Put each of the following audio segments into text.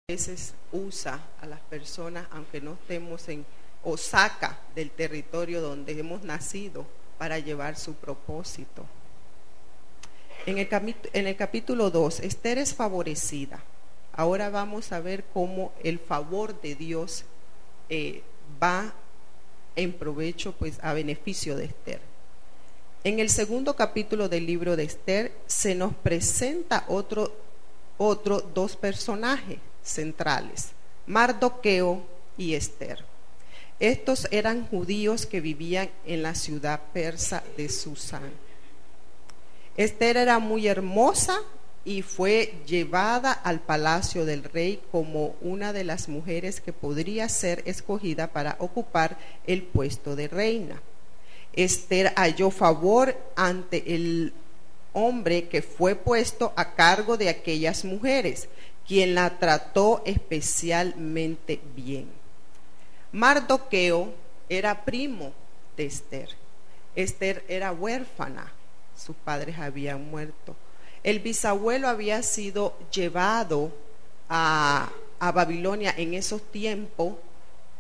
veces usa a las personas, aunque no estemos o saca del territorio donde hemos nacido para llevar su propósito. En el capítulo 2, Esther es favorecida. Ahora vamos a ver cómo el favor de Dios va en provecho, pues a beneficio de Esther. En el segundo capítulo del libro de Esther se nos presenta otro dos personajes centrales, Mardoqueo y Esther. Estos eran judíos que vivían en la ciudad persa de Susán. Esther era muy hermosa y fue llevada al palacio del rey como una de las mujeres que podría ser escogida para ocupar el puesto de reina. Esther halló favor ante el hombre que fue puesto a cargo de aquellas mujeres, quien la trató especialmente bien. Mardoqueo era primo de Esther. Esther era huérfana, sus padres habían muerto. El bisabuelo había sido llevado a Babilonia en esos tiempos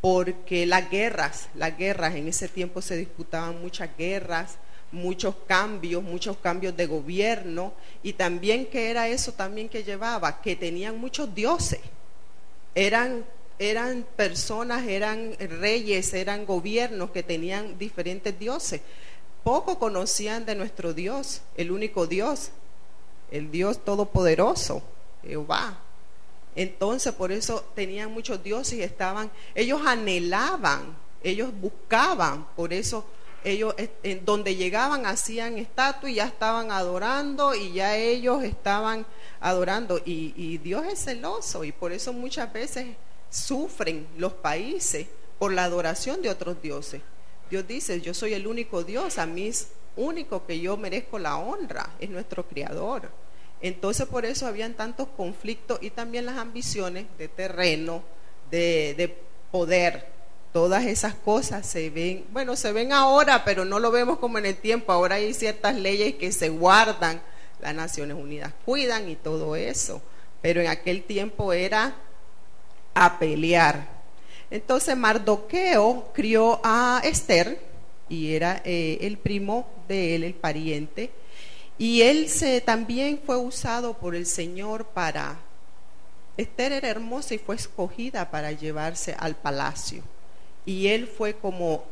porque las guerras en ese tiempo se disputaban muchas guerras, muchos cambios de gobierno, y también que era eso también que llevaba, que tenían muchos dioses, eran personas, eran reyes, eran gobiernos que tenían diferentes dioses. Poco conocían de nuestro Dios, el único Dios, el Dios todopoderoso, Jehová. Entonces por eso tenían muchos dioses y ellos anhelaban, ellos buscaban, por eso ellos en donde llegaban hacían estatuas y ya estaban adorando, y ya ellos estaban adorando, y Dios es celoso, y por eso muchas veces sufren los países por la adoración de otros dioses. Dios dice: yo soy el único Dios, a mí es único que yo merezco la honra, es nuestro Creador. Entonces por eso habían tantos conflictos, y también las ambiciones de terreno, de poder. Todas esas cosas se ven ahora, pero no lo vemos como en el tiempo. Ahora hay ciertas leyes que se guardan, las Naciones Unidas cuidan y todo eso, pero en aquel tiempo era a pelear. Entonces Mardoqueo crió a Esther, y era el primo de él, el pariente, y él también fue usado por el Señor para... Esther era hermosa y fue escogida para llevarse al palacio, y él fue como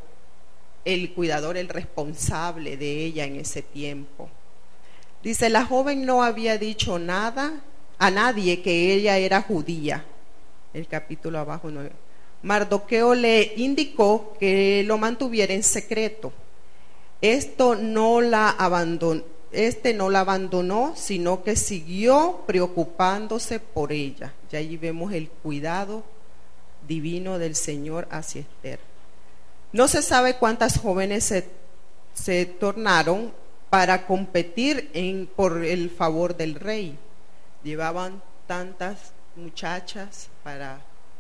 el cuidador, el responsable de ella en ese tiempo. Dice: la joven no había dicho nada a nadie que ella era judía. El capítulo abajo 9. Mardoqueo le indicó que lo mantuviera en secreto. Este no la abandonó, sino que siguió preocupándose por ella. Ya allí vemos el cuidado divino del Señor hacia Esther. No se sabe cuántas jóvenes se tornaron para competir por el favor del rey. Llevaban tantas muchachas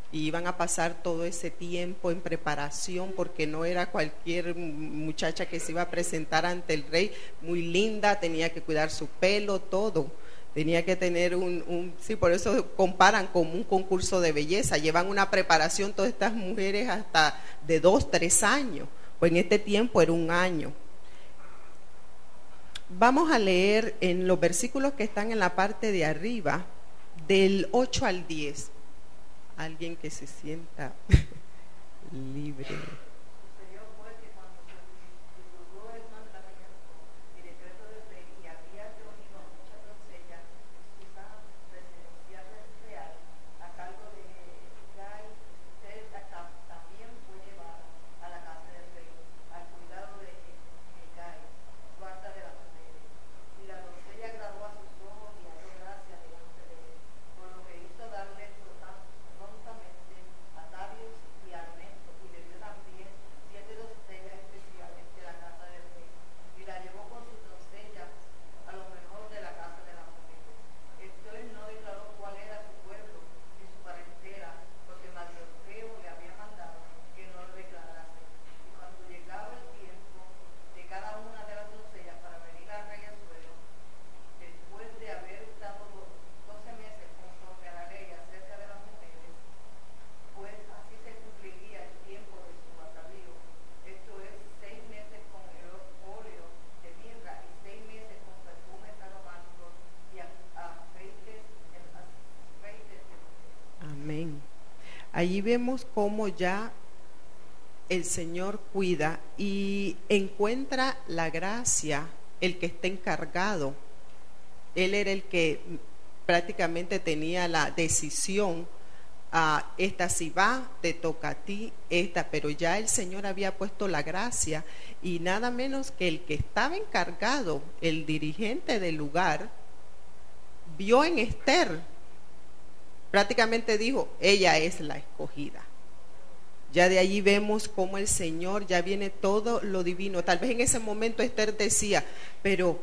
y iban a pasar todo ese tiempo en preparación, porque no era cualquier muchacha que se iba a presentar ante el rey. Muy linda, tenía que cuidar su pelo, todo. Tenía que tener sí, por eso comparan como un concurso de belleza. Llevan una preparación todas estas mujeres hasta de 2-3 años. Pues en este tiempo era 1 año. Vamos a leer en los versículos que están en la parte de arriba, del 8 al 10. Alguien que se sienta libre. Allí vemos cómo ya el Señor cuida y encuentra la gracia, el que está encargado. Él era el que prácticamente tenía la decisión, esta si va, te toca a ti, esta, pero ya el Señor había puesto la gracia y nada menos que el que estaba encargado, el dirigente del lugar, vio en Esther, prácticamente dijo, ella es la escogida. Ya de allí vemos cómo el Señor ya viene todo lo divino. Tal vez en ese momento Esther decía, pero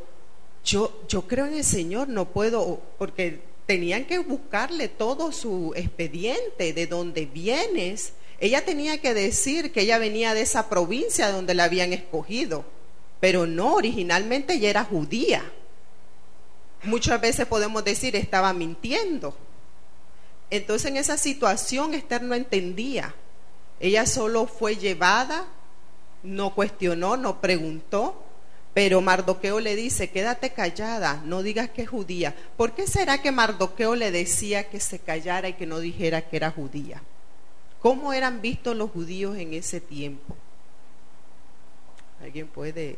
yo creo en el Señor, no puedo, porque tenían que buscarle todo su expediente, de dónde vienes. Ella tenía que decir que ella venía de esa provincia donde la habían escogido, pero no, originalmente ella era judía. Muchas veces podemos decir, estaba mintiendo. Entonces en esa situación Esther no entendía. Ella solo fue llevada, no cuestionó, no preguntó, pero Mardoqueo le dice, quédate callada, no digas que es judía. ¿Por qué será que Mardoqueo le decía que se callara y que no dijera que era judía? ¿Cómo eran vistos los judíos en ese tiempo? ¿Alguien puede?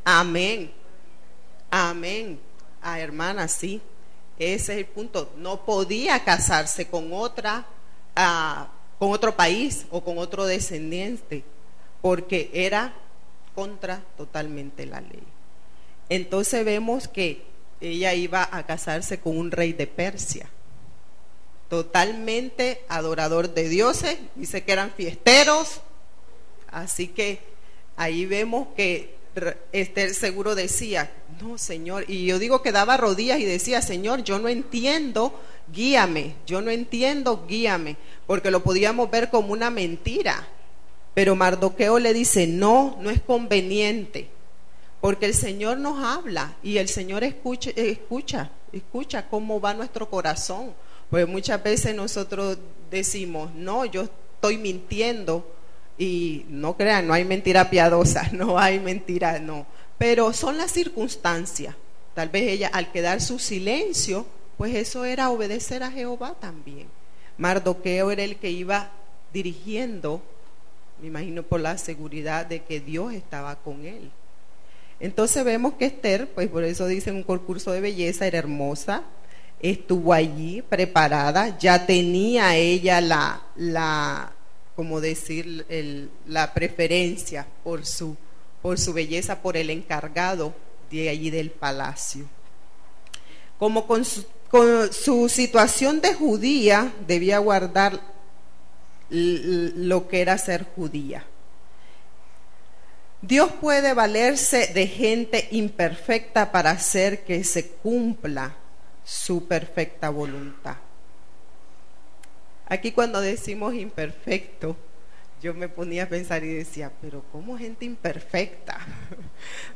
Amén, amén. Hermana, sí. Ese es el punto. No podía casarse con otra, con otro país o con otro descendiente, porque era contra totalmente la ley. Entonces vemos que ella iba a casarse con un rey de Persia, totalmente adorador de dioses, dice que eran fiesteros. Así que ahí vemos que Esther seguro decía, no, Señor, y yo digo que daba rodillas y decía, Señor, yo no entiendo, guíame, yo no entiendo, guíame, porque lo podíamos ver como una mentira, pero Mardoqueo le dice, no es conveniente, porque el Señor nos habla y el Señor escucha cómo va nuestro corazón, pues muchas veces nosotros decimos, no, yo estoy mintiendo. Y no crean, no hay mentira piadosa, no hay mentira, no. Pero son las circunstancias. Tal vez ella al quedar su silencio, pues eso era obedecer a Jehová también. Mardoqueo era el que iba dirigiendo, me imagino por la seguridad de que Dios estaba con él. Entonces vemos que Esther, pues por eso dicen un concurso de belleza, era hermosa, estuvo allí preparada, ya tenía ella como decir, la preferencia por su belleza, por el encargado de allí del palacio. Como con su situación de judía, debía guardar lo que era ser judía. Dios puede valerse de gente imperfecta para hacer que se cumpla su perfecta voluntad. Aquí cuando decimos imperfecto, yo me ponía a pensar y decía, pero ¿cómo gente imperfecta?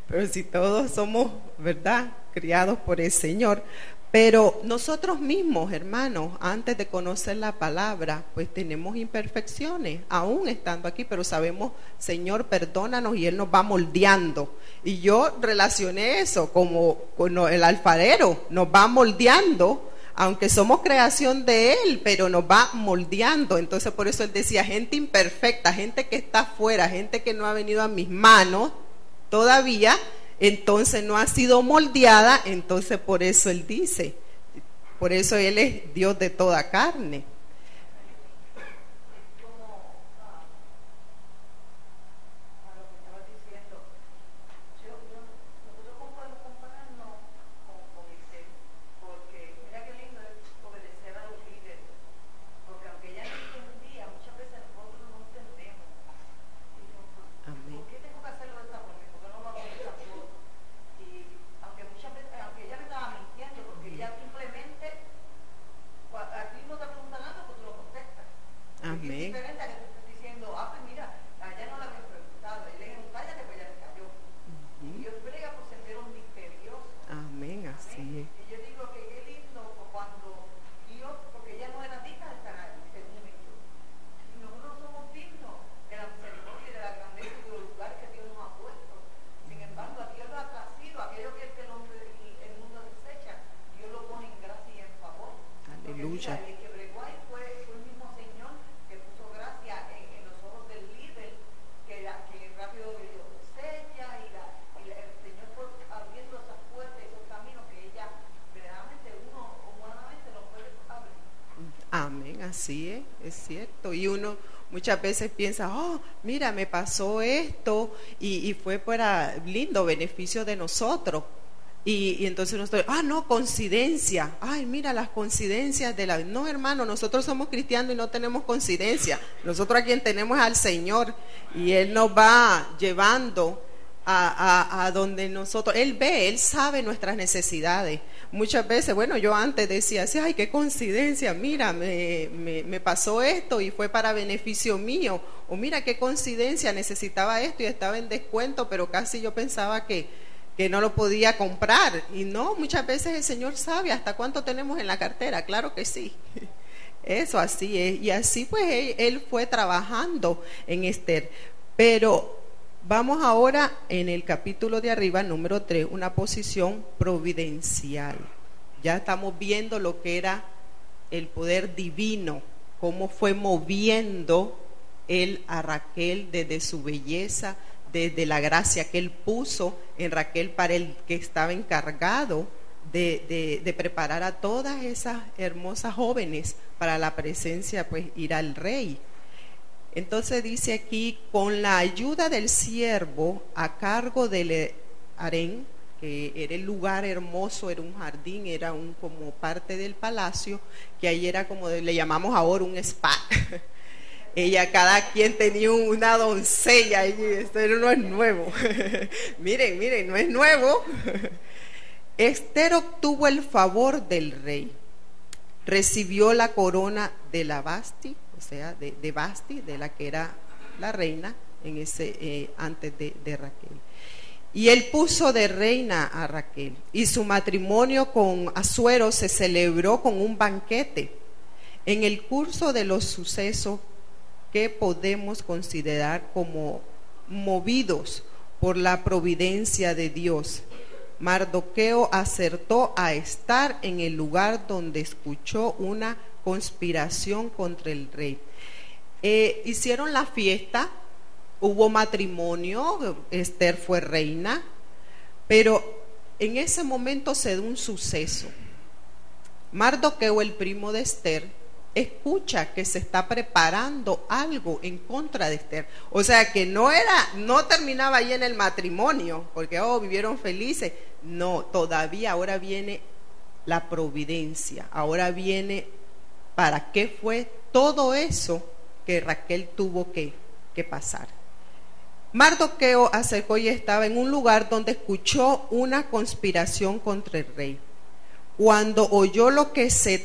Pero si todos somos, ¿verdad?, criados por el Señor. Pero nosotros mismos, hermanos, antes de conocer la palabra, pues tenemos imperfecciones, aún estando aquí, pero sabemos, Señor, perdónanos, y Él nos va moldeando. Y yo relacioné eso como el alfarero nos va moldeando, aunque somos creación de Él, pero nos va moldeando. Entonces por eso Él decía, gente imperfecta, gente que está afuera, gente que no ha venido a mis manos todavía, entonces no ha sido moldeada. Entonces por eso Él dice, por eso Él es Dios de toda carne. Aleluya. Mira, el que bregó ahí fue el mismo Señor que puso gracia en los ojos del líder, que rápido dio señas y el Señor fue abriendo esas puertas, esos caminos que ella verdaderamente uno humanamente no puede abrir. Amén, así es cierto. Y uno muchas veces piensa, oh, mira, me pasó esto y fue para lindo beneficio de nosotros. Y entonces uno está, no, coincidencia. Ay, mira las coincidencias de la... No, hermano, nosotros somos cristianos y no tenemos coincidencia. Nosotros a quien tenemos es al Señor y Él nos va llevando a donde nosotros, Él ve, Él sabe nuestras necesidades. Muchas veces, bueno, yo antes decía así, ay, qué coincidencia, mira, me pasó esto y fue para beneficio mío, o mira qué coincidencia, necesitaba esto y estaba en descuento, pero casi yo pensaba que no lo podía comprar. Y no, muchas veces el Señor sabe hasta cuánto tenemos en la cartera, claro que sí. Eso así es, y así pues él fue trabajando en Esther. Pero vamos ahora en el capítulo de arriba, número 3, una posición providencial. Ya estamos viendo lo que era el poder divino, cómo fue moviendo él a Raquel desde su belleza, desde la gracia que él puso en Raquel para el que estaba encargado de preparar a todas esas hermosas jóvenes para la presencia, pues ir al rey. Entonces dice aquí, con la ayuda del siervo a cargo del harén, que era el lugar hermoso, era un jardín, era como parte del palacio, que ahí era como le llamamos ahora un spa. Ella, cada quien tenía una doncella, y esto no es nuevo. miren, no es nuevo. Esther obtuvo el favor del rey, recibió la corona de la Basti, o sea, de Basti, de la que era la reina en antes de Raquel. Y él puso de reina a Raquel, y su matrimonio con Asuero se celebró con un banquete. En el curso de los sucesos que podemos considerar como movidos por la providencia de Dios, Mardoqueo acertó a estar en el lugar donde escuchó una conspiración contra el rey. Hicieron la fiesta, hubo matrimonio, Esther fue reina, pero en ese momento se da un suceso. Mardoqueo, el primo de Esther, escucha que se está preparando algo en contra de Esther. O sea que no terminaba ahí en el matrimonio, porque vivieron felices. No, todavía ahora viene la providencia. Ahora viene para qué fue todo eso que Raquel tuvo que pasar. Mardoqueo acercó y estaba en un lugar donde escuchó una conspiración contra el rey. Cuando oyó lo que se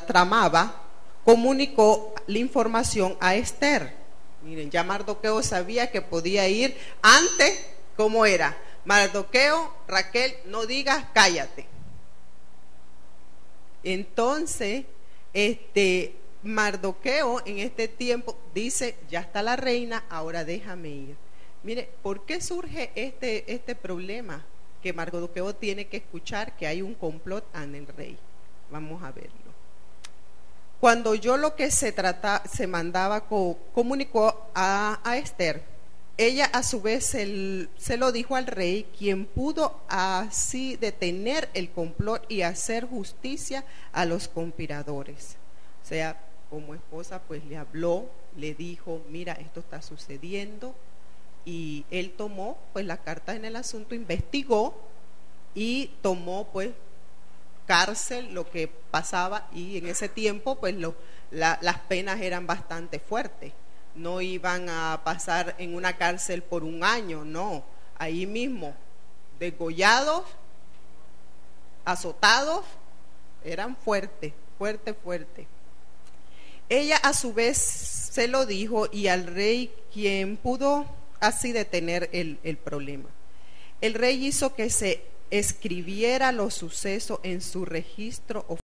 tramaba, comunicó la información a Esther. Miren, ya Mardoqueo sabía que podía ir antes. ¿Cómo era? Mardoqueo, Raquel, no digas, cállate. Entonces, Mardoqueo en este tiempo dice, ya está la reina, ahora déjame ir. Mire, ¿por qué surge este problema? Que Mardoqueo tiene que escuchar que hay un complot en el rey. Vamos a verlo. Cuando oyó lo que se mandaba, comunicó a Esther. Ella a su vez se lo dijo al rey, quien pudo así detener el complot y hacer justicia a los conspiradores. O sea, como esposa pues le habló, le dijo, mira, esto está sucediendo, y él tomó pues las cartas en el asunto, investigó y tomó pues cárcel lo que pasaba, y en ese tiempo pues las penas eran bastante fuertes. No iban a pasar en una cárcel por un año, no, ahí mismo, degollados, azotados, eran fuertes. Ella a su vez se lo dijo, y al rey, quien pudo así detener el problema. El rey hizo que se escribiera los sucesos en su registro oficial.